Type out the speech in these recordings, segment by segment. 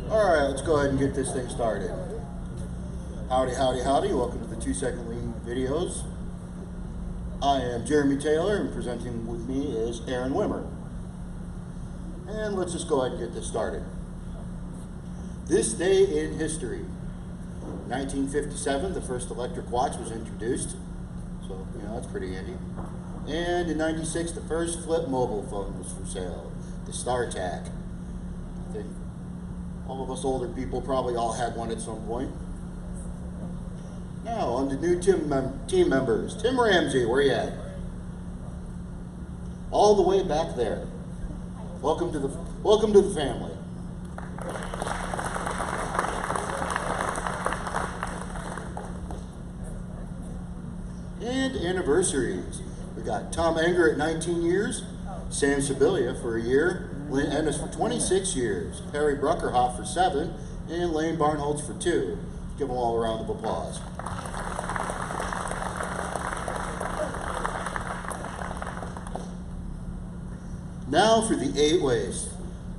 Alright, let's go ahead and get this thing started. Howdy, howdy, howdy. Welcome to the 2 Second Lean videos. I am Jeremy Taylor, and presenting with me is Aaron Wimmer. And let's just go ahead and get this started. This day in history. 1957, the first electric watch was introduced. So, that's pretty handy. And in 96, the first flip mobile phone was for sale. The StarTAC. I think all of us older people probably all had one at some point. Now, on to new team members. Tim Ramsey, where you at? All the way back there. Welcome to the family. And anniversaries. We got Tom Enger at 19 years, Sam Sibilia for a year, Lynn Ennis for 26 years, Perry Bruckerhoff for 7, and Lane Barnholtz for 2. Give them all a round of applause. Now for the 8 ways.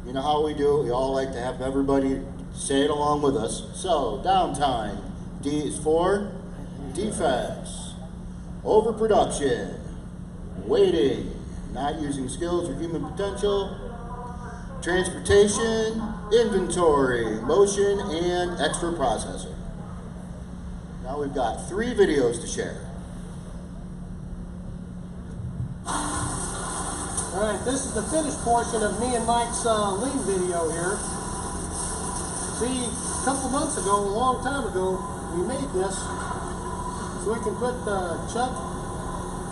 You know how we do it. We all like to have everybody say it along with us. So, downtime. D is for defects, overproduction, waiting, not using skills or human potential, transportation, inventory, motion, and extra processing. Now we've got 3 videos to share. Alright, this is the finished portion of me and Mike's lean video here. See, a couple months ago, a long time ago, we made this so we can put the chuck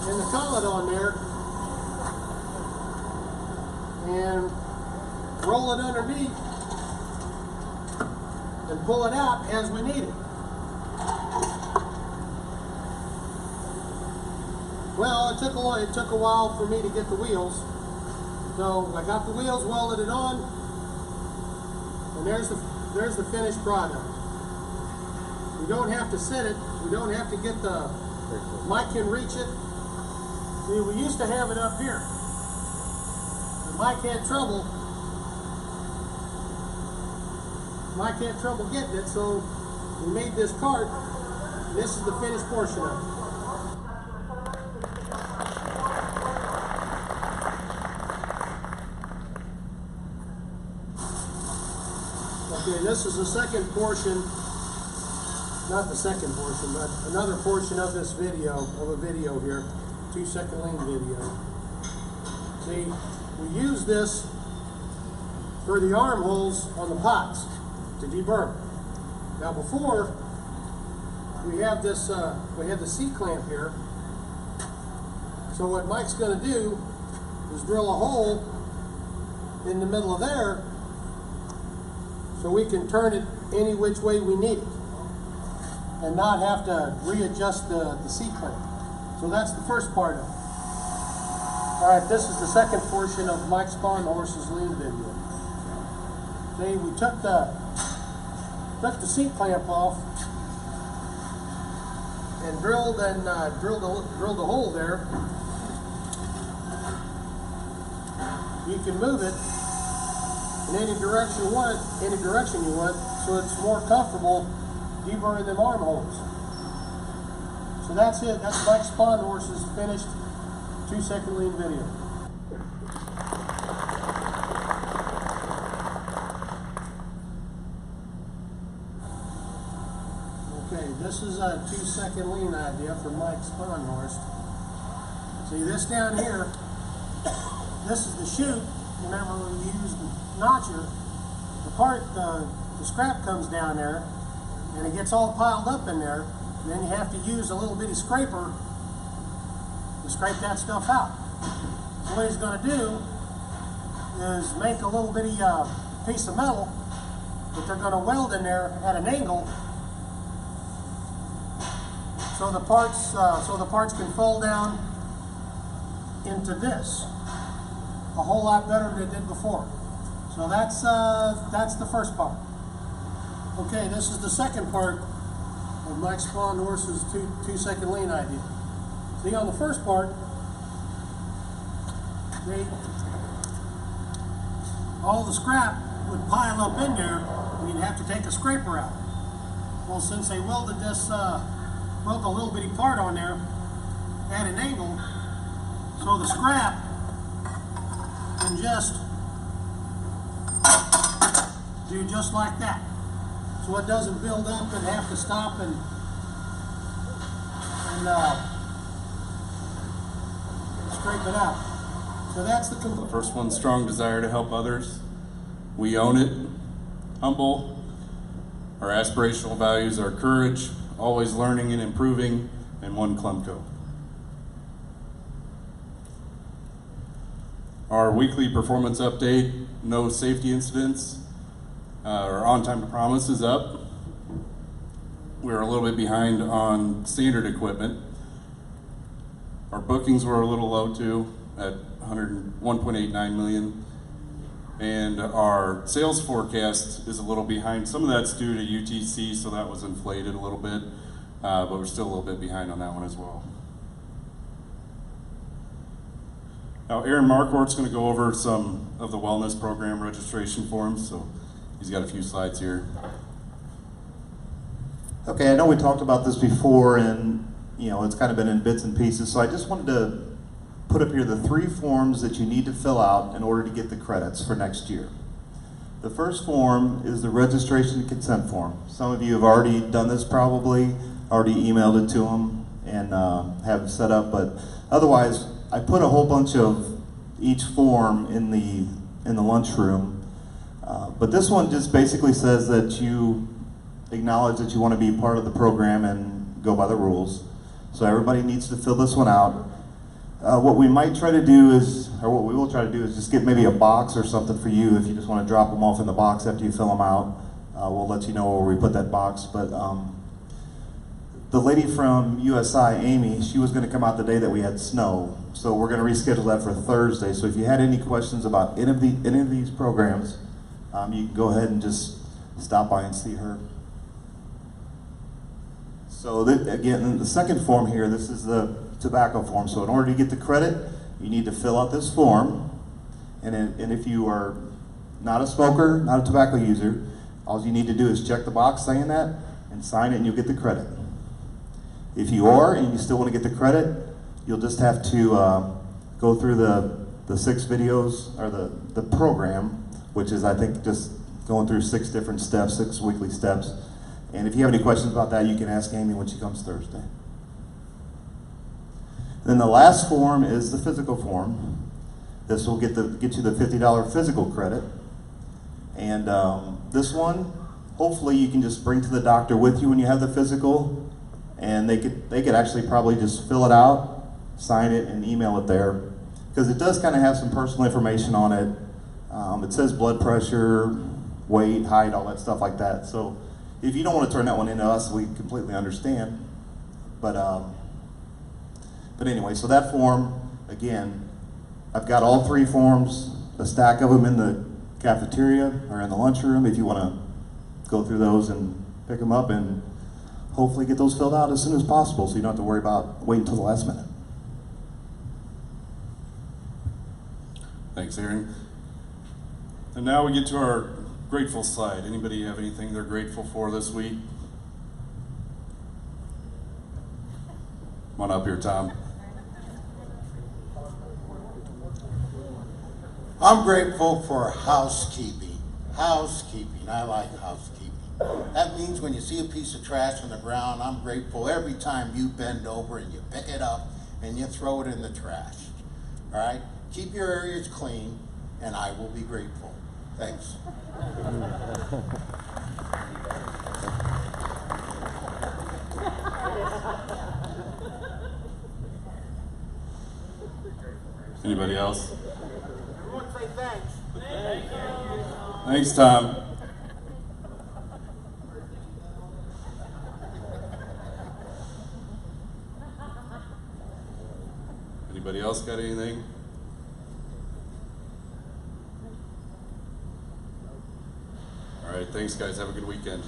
and the collet on there and roll it underneath and pull it out as we need it. Well, it took a while for me to get the wheels. So I got the wheels, welded it on, and there's the finished product. We don't have to set it. We don't have to get the, Mike can reach it. See, we used to have it up here. And Mike had trouble getting it, so we made this cart, and this is the finished portion of it. Okay, this is the second portion, not the second portion, but another portion of this video, of a video here, 2 Second Lean video. See, we use this for the armholes on the pots to deburr. Now before, we have this, we have the C-clamp here. So what Mike's gonna do is drill a hole in the middle of there so we can turn it any which way we need it and not have to readjust the C-clamp. So that's the first part of it. Alright, this is the second portion of Mike Spawn Horse's lean video. See, we took the C-clamp off and drilled a hole there. You can move it in any direction you want, so it's more comfortable deburring them armholes. So that's it. That's Mike Spawn Horse's finished 2 Second Lean video. Okay, this is a 2-second lean idea from Mike Sponhorst. See this down here, this is the chute. Remember when we used the notcher, the scrap comes down there and it gets all piled up in there, and then you have to use a little bitty scraper to scrape that stuff out. So what he's going to do is make a little bitty piece of metal that they're going to weld in there at an angle, so the parts can fall down into this a whole lot better than it did before. So that's the first part. Okay, this is the second part of Mike Sponhorst's 2-second lean idea. See, on the first part, all the scrap would pile up in there, and you'd have to take a scraper out. Well, since they welded this, welded a little bitty part on there at an angle, so the scrap can just do just like that. So it doesn't build up and have to stop and scrape it out. So that's the first one, strong desire to help others. We own it. Humble. Our aspirational values are courage, always learning and improving, and one Clemco. Our weekly performance update, no safety incidents. Our on time to promise is up. We're a little bit behind on standard equipment. Our bookings were a little low too, at 1.89 million. And our sales forecast is a little behind. Some of that's due to UTC, so that was inflated a little bit, but we're still a little bit behind on that one as well. Now, Aaron Marquardt's going to go over some of the wellness program registration forms, so he's got a few slides here. Okay, I know we talked about this before, and it's kind of been in bits and pieces, so I just wanted to put up here the 3 forms that you need to fill out in order to get the credits for next year. The first form is the registration consent form. Some of you have already done this probably, already emailed it to them and have it set up, but otherwise I put a whole bunch of each form in the lunchroom. But this one just basically says that you acknowledge that you want to be part of the program and go by the rules. So everybody needs to fill this one out. What we might try to do is, or what we will try to do is just get maybe a box or something for you if you just want to drop them off in the box after you fill them out. We'll let you know where we put that box. But the lady from USI, Amy, she was going to come out the day that we had snow. So we're going to reschedule that for Thursday. So if you had any questions about any of these programs, you can go ahead and just stop by and see her. So again, the second form here, this is the tobacco form. So in order to get the credit, you need to fill out this form. And if you are not a smoker, not a tobacco user, all you need to do is check the box saying that and sign it and you'll get the credit. If you are and you still want to get the credit, you'll just have to go through the 6 videos, or the program, which is I think just going through 6 different steps, 6 weekly steps. And if you have any questions about that, you can ask Amy when she comes Thursday. Then the last form is the physical form. This will get you the $50 physical credit. And this one, hopefully you can just bring to the doctor with you when you have the physical, and they could actually probably just fill it out, sign it, and email it there, because it does kind of have some personal information on it. It says blood pressure, weight, height, all that stuff like that. So if you don't want to turn that one into us, we completely understand. But anyway, so that form, again, I've got all 3 forms, a stack of them in the cafeteria or in the lunchroom if you want to go through those and pick them up and hopefully get those filled out as soon as possible so you don't have to worry about waiting until the last minute. Thanks, Aaron. And now we get to our grateful slide. Anybody have anything they're grateful for this week? Come on up here, Tom. I'm grateful for housekeeping. Housekeeping. I like housekeeping. That means when you see a piece of trash on the ground, I'm grateful every time you bend over and you pick it up and you throw it in the trash. All right? Keep your areas clean, and I will be grateful. Thanks. Anybody else? Everyone say thanks. Thanks, Tom. Anybody else got anything? All right, thanks guys. Have a good weekend.